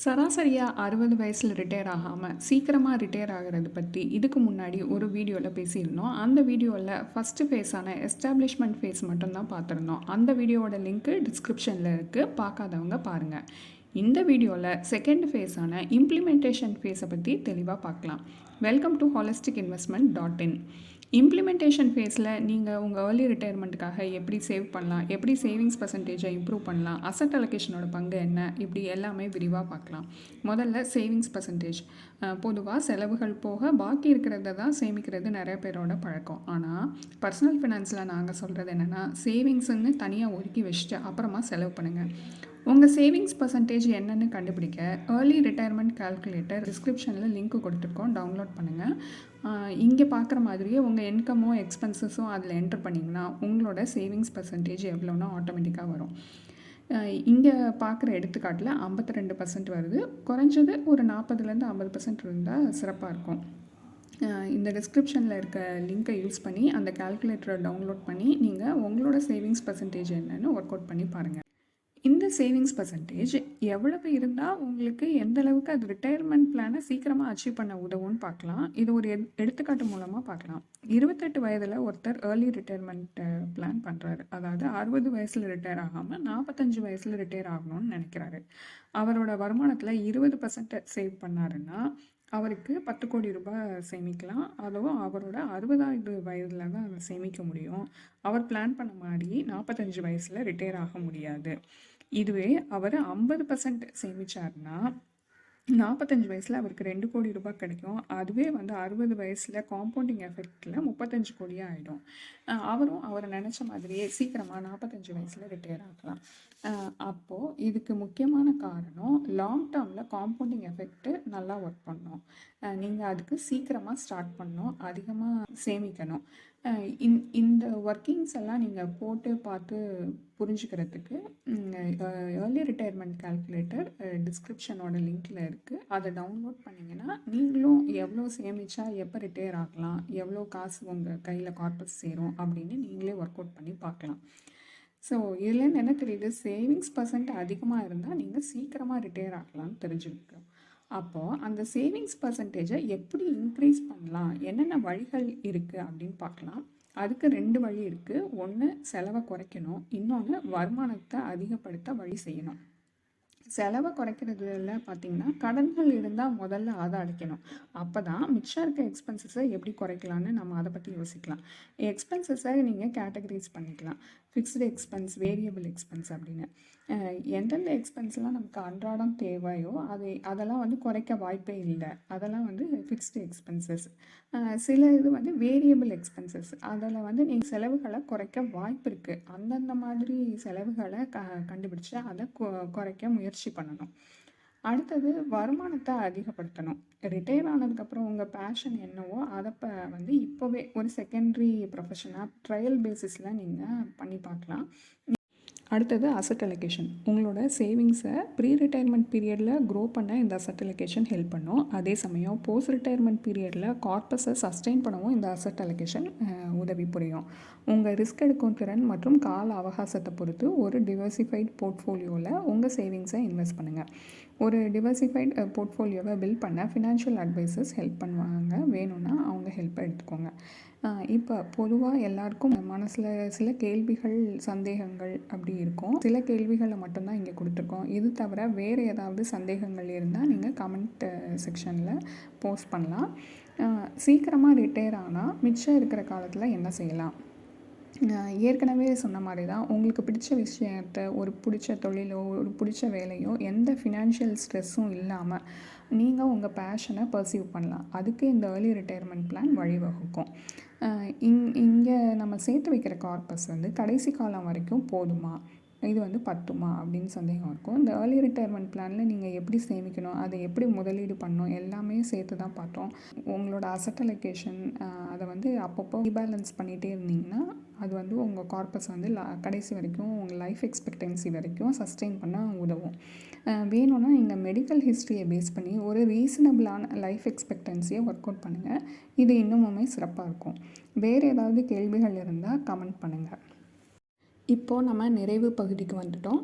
சராசரியாக 60 வயசில் ரிட்டையர் ஆகாமல் சீக்கிரமாக ரிட்டையர் ஆகிறது பற்றி இதுக்கு முன்னாடி ஒரு வீடியோவில் பேசியிருந்தோம். அந்த வீடியோவில் ஃபஸ்ட்டு ஃபேஸான எஸ்டாப்ளிஷ்மெண்ட் ஃபேஸ் மட்டும்தான் பார்த்துருந்தோம். அந்த வீடியோவோட லிங்க்கு டிஸ்கிரிப்ஷனில் இருக்குது, பார்க்காதவங்க பாருங்கள். இந்த வீடியோவில் செகண்ட் ஃபேஸான இம்ப்ளிமெண்டேஷன் ஃபேஸை பற்றி தெளிவாக பார்க்கலாம். Welcome to holisticinvestment.in. இம்ப்ளிமெண்டேஷன் ஃபேஸில் நீங்கள் உங்கள் ஏர்லி ரிட்டையர்மெண்ட்டுக்காக எப்படி சேவ் பண்ணலாம், எப்படி சேவிங்ஸ் பர்சன்டேஜை இம்ப்ரூவ் பண்ணலாம், அசட் அலோகேஷனோட பங்கு என்ன, இப்படி எல்லாமே விரிவாக பார்க்கலாம். முதல்ல சேவிங்ஸ் பர்சன்டேஜ். பொதுவாக செலவுகள் போக பாக்கி இருக்கிறத தான் சேமிக்கிறது நிறைய பேரோட பழக்கம். ஆனால் பர்சனல் ஃபினான்ஸில் நாங்கள் சொல்கிறது என்னென்னா, சேவிங்ஸுன்னு தனியாக ஒதுக்கி வச்சுட்டு அப்புறமா செலவு பண்ணுங்கள். உங்கள் சேவிங்ஸ் பர்சன்டேஜ் என்னென்னு கண்டுபிடிக்க ஏர்லி ரிட்டையர்மெண்ட் கால்குலேட்டர் டிஸ்கிரிப்ஷனில் லிங்க் கொடுத்துருக்கோம், டவுன்லோட் பண்ணுங்கள். இங்கே பார்க்குற மாதிரியே உங்கள் இன்கமோ எக்ஸ்பென்சஸும் அதில் என்டர் பண்ணிங்கன்னா உங்களோட சேவிங்ஸ் பர்சன்டேஜ் எவ்வளோன்னா ஆட்டோமேட்டிக்காக வரும். இங்கே பார்க்குற எடுத்துக்காட்டில் 52% வருது. குறைஞ்சது ஒரு 40% 50% இருந்தால் சிறப்பாக இருக்கும். இந்த டிஸ்கிரிப்ஷனில் இருக்க லிங்க்கை யூஸ் பண்ணி அந்த கால்குலேட்டரை டவுன்லோட் பண்ணி நீங்கள் உங்களோட சேவிங்ஸ் பர்சன்டேஜ் என்னென்னு ஒர்க் அவுட் பண்ணி பாருங்கள். இந்த சேவிங்ஸ் பர்சன்டேஜ் எவ்வளவு இருந்தால் உங்களுக்கு எந்த அளவுக்கு அது ரிட்டையர்மெண்ட் பிளானை சீக்கிரமாக அச்சீவ் பண்ண உதவும்னு பார்க்கலாம். இது ஒரு எடுத்துக்காட்டு மூலமாக பார்க்கலாம். 28 வயதில் ஒருத்தர் ஏர்லி ரிட்டையர்மெண்ட் பிளான் பண்ணுறாரு. அதாவது 60 வயசில் ரிட்டையர் ஆகாமல் 45 வயசில் ரிட்டையர் ஆகணும்னு நினைக்கிறாரு. அவரோட வருமானத்தில் 20% சேவ் பண்ணாருன்னா அவருக்கு 10 கோடி ரூபாய் சேமிக்கலாம். அதுவும் அவரோட 60வது வயதில் தான் அதை சேமிக்க முடியும். அவர் பிளான் பண்ண மாதிரி 45 வயசில் ரிட்டையர் ஆக முடியாது. இதுவே அவர் 50% சேமிச்சார்னா 45 வயசில் அவருக்கு 2 கோடி ரூபாய் கிடைக்கும். அதுவே 60 வயசில் காம்பவுண்டிங் எஃபெக்டில் 35 கோடியாக ஆகிடும். அவரும் அவரை நினச்ச மாதிரியே சீக்கிரமாக 45 வயசில் ரிட்டையர் ஆகலாம். அப்போது இதுக்கு முக்கியமான காரணம் லாங் டேர்மில் காம்பவுண்டிங் எஃபெக்ட்டு நல்லா ஒர்க் பண்ணணும். நீங்கள் அதுக்கு சீக்கிரமாக ஸ்டார்ட் பண்ணணும், அதிகமாக சேமிக்கணும். இந்த ஒர்க்கிங்ஸ் எல்லாம் நீங்கள் போட்டு பார்த்து புரிஞ்சுக்கிறதுக்கு ஏர்லி ரிட்டையர்மெண்ட் கால்குலேட்டர் டிஸ்கிரிப்ஷனோட லிங்க்கில் இருக்குது. அதை டவுன்லோட் பண்ணிங்கன்னா நீங்களும் எவ்வளோ சேமித்தா எப்போ ரிட்டையர் ஆகலாம், எவ்வளோ காசு உங்கள் கையில் கார்பஸ் சேரும் அப்படின்னு நீங்களே ஒர்க் அவுட் பண்ணி பார்க்கலாம். ஸோ இதுலேருந்து என்ன தெரியுது, சேவிங்ஸ் பர்சன்ட் அதிகமாக இருந்தால் நீங்கள் சீக்கிரமாக ரிட்டையர் ஆகலாம்னு தெரிஞ்சுருக்கோம். அப்போது அந்த சேவிங்ஸ் பர்சன்டேஜை எப்படி இன்க்ரீஸ் பண்ணலாம், என்னென்ன வழிகள் இருக்குது அப்படின்னு பார்க்கலாம். அதுக்கு 2 வழி இருக்குது. ஒன்று செலவை குறைக்கணும், இன்னொன்று வருமானத்தை அதிகப்படுத்த வழி செய்யணும். செலவை குறைக்கிறதுல பார்த்திங்கன்னா கடன்கள் இருந்தால் முதல்ல அதை அடைக்கணும். அப்போ தான் மிச்சம் இருக்க எக்ஸ்பென்சஸை எப்படி குறைக்கலான்னு நம்ம அதை பற்றி யோசிக்கலாம். எக்ஸ்பென்சஸை நீங்கள் கேட்டகரைஸ் பண்ணிக்கலாம். ஃபிக்ஸ்டு எக்ஸ்பென்ஸ், வேரியபிள் எக்ஸ்பென்ஸ் அப்படின்னு. எந்தெந்த எக்ஸ்பென்ஸ்லாம் நமக்கு அன்றாடம் தேவையோ அதெல்லாம் குறைக்க வாய்ப்பே இல்லை. அதெல்லாம் ஃபிக்ஸ்டு எக்ஸ்பென்சஸ். சில இது வேரியபிள் எக்ஸ்பென்சஸ். அதில் நீங்கள் செலவுகளை குறைக்க வாய்ப்பு இருக்குது. அந்தந்த மாதிரி செலவுகளை கண்டுபிடிச்சு அதை குறைக்க முயற்சி பண்ணணும். அடுத்தது வருமானத்தை அதிகப்படுத்தணும். ரிட்டையர் ஆனதுக்கப்புறம் உங்கள் பேஷன் என்னவோ அதை இப்போவே ஒரு செகண்டரி ப்ரொஃபஷனாக ட்ரையல் பேசிஸில் நீங்கள் பண்ணி பார்க்கலாம். அடுத்தது அசட் அலோகேஷன். உங்களோட சேவிங்ஸை ப்ரீ ரிட்டையர்மெண்ட் பீரியடில் க்ரோ பண்ண இந்த அசட் அலோகேஷன் ஹெல்ப் பண்ணும். அதே சமயம் போஸ்ட் ரிட்டையர்மெண்ட் பீரியடில் கார்பஸை சஸ்டெயின் பண்ணவும் இந்த அசட் அலோகேஷன் உதவி புரியும். உங்கள் ரிஸ்க் எடுக்கும் திறன் மற்றும் கால அவகாசத்தை பொறுத்து ஒரு டிவர்சிஃபைட் போர்ட்ஃபோலியோவில் உங்கள் சேவிங்ஸை இன்வெஸ்ட் பண்ணுங்கள். ஒரு டிவர்சிஃபைட் போர்ட்ஃபோலியோவை பில்ட் பண்ண ஃபினான்ஷியல் அட்வைசர்ஸ் ஹெல்ப் பண்ணுவாங்க. வேணும்னா அவங்க ஹெல்ப்பை எடுத்துக்கோங்க. இப்போ பொதுவாக எல்லாருக்கும் மனசில் சில கேள்விகள், சந்தேகங்கள் அப்படி இருக்கும். சில கேள்விகளை மட்டும்தான் இங்கே கொடுத்துருக்கோம். இது தவிர வேறு ஏதாவது சந்தேகங்கள் இருந்தால் நீங்கள் கமெண்ட் செக்ஷனில் போஸ்ட் பண்ணலாம். சீக்கிரமாக ரிட்டையர் ஆனால் மிச்சம் இருக்கிற காலத்தில் என்ன செய்யலாம்? ஏற்கனவே சொன்ன மாதிரி தான், உங்களுக்கு பிடிச்ச விஷயத்தை, ஒரு பிடிச்ச தொழிலோ ஒரு பிடிச்ச வேலையோ எந்த ஃபினான்ஷியல் ஸ்ட்ரெஸ்ஸும் இல்லாமல் நீங்கள் உங்கள் பேஷனை பர்சீவ் பண்ணலாம். அதுக்கு இந்த ஏர்லி ரிட்டையர்மெண்ட் பிளான் வழிவகுக்கும். இங்கே நம்ம சேர்த்து வைக்கிற கார்பஸ் கடைசி காலம் வரைக்கும் போதுமா, இது பத்துமா அப்படின்னு சந்தேகம் இருக்கும். இந்த ஏர்லி ரிட்டையர்மெண்ட் பிளானில் நீங்கள் எப்படி சேமிக்கணும், அதை எப்படி முதலீடு பண்ணணும் எல்லாமே சேர்த்து தான் பார்த்தோம். உங்களோட அசட் அலோகேஷன் அதை அப்பப்போ ரீபேலன்ஸ் பண்ணிகிட்டே இருந்தீங்கன்னா அது உங்கள் கார்பஸ் கடைசி வரைக்கும் உங்கள் லைஃப் எக்ஸ்பெக்டன்சி வரைக்கும் சஸ்டெயின் பண்ண உதவும். வேணும்னா நீங்கள் மெடிக்கல் ஹிஸ்ட்ரியை பேஸ் பண்ணி ஒரு ரீசனபிளான லைஃப் எக்ஸ்பெக்டன்சியை ஒர்க் அவுட் பண்ணுங்கள். இது இன்னுமுமே சிறப்பாக இருக்கும். வேறு ஏதாவது கேள்விகள் இருந்தால் கமெண்ட் பண்ணுங்கள். இப்போது நம்ம நிறைவு பகுதிக்கு வந்துட்டோம்.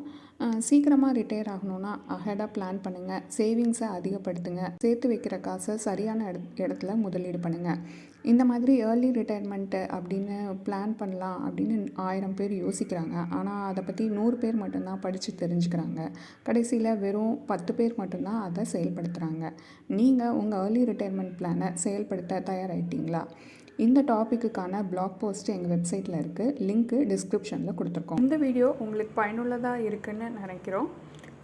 சீக்கிரமாக ரிட்டையர் ஆகணும்னா அஹெடாக பிளான் பண்ணுங்கள். சேவிங்ஸை அதிகப்படுத்துங்க. சேர்த்து வைக்கிற காசை சரியான இடத்துல முதலீடு பண்ணுங்கள். இந்த மாதிரி ஏர்லி ரிட்டையர்மெண்ட்டு அப்படின்னு பிளான் பண்ணலாம் அப்படின்னு 1000 பேர் யோசிக்கிறாங்க. ஆனால் அதை பற்றி 100 பேர் மட்டும்தான் படித்து தெரிஞ்சுக்கிறாங்க. கடைசியில் வெறும் 10 பேர் மட்டும்தான் அதை செயல்படுத்துகிறாங்க. நீங்கள் உங்கள் ஏர்லி ரிட்டையர்மெண்ட் பிளானை செயல்படுத்த தயாராகிட்டீங்களா? இந்த டாப்பிக்குக்கான பிளாக் போஸ்ட் எங்கள் வெப்சைட்டில் இருக்குது. லிங்க்கு டிஸ்கிரிப்ஷனில் கொடுத்துருக்கோம். இந்த வீடியோ உங்களுக்கு பயனுள்ளதாக இருக்குன்னு நினைக்கிறோம்.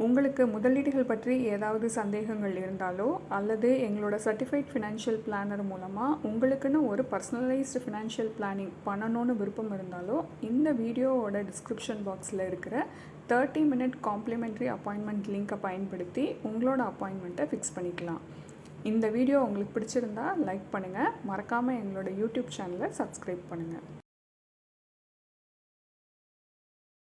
உங்களுக்கு முதலீடுகள் பற்றி ஏதாவது சந்தேகங்கள் இருந்தாலோ அல்லது எங்களோட சர்டிஃபைட் ஃபினான்ஷியல் பிளானர் மூலமாக உங்களுக்குன்னு ஒரு பர்சனலைஸ்டு ஃபினான்ஷியல் பிளானிங் பண்ணணும்னு விருப்பம் இருந்தாலோ இந்த வீடியோவோட டிஸ்கிரிப்ஷன் பாக்ஸில் இருக்கிற 30 மினிட் காம்ப்ளிமெண்ட்ரி அப்பாயின்மெண்ட் லிங்க்கை பயன்படுத்தி உங்களோட அப்பாயின்மெண்ட்டை ஃபிக்ஸ் பண்ணிக்கலாம். இந்த வீடியோ உங்களுக்கு பிடிச்சிருந்தா லைக் பண்ணுங்கள். மறக்காமல் எங்களோட யூடியூப் சேனலை சப்ஸ்கிரைப் பண்ணுங்கள்.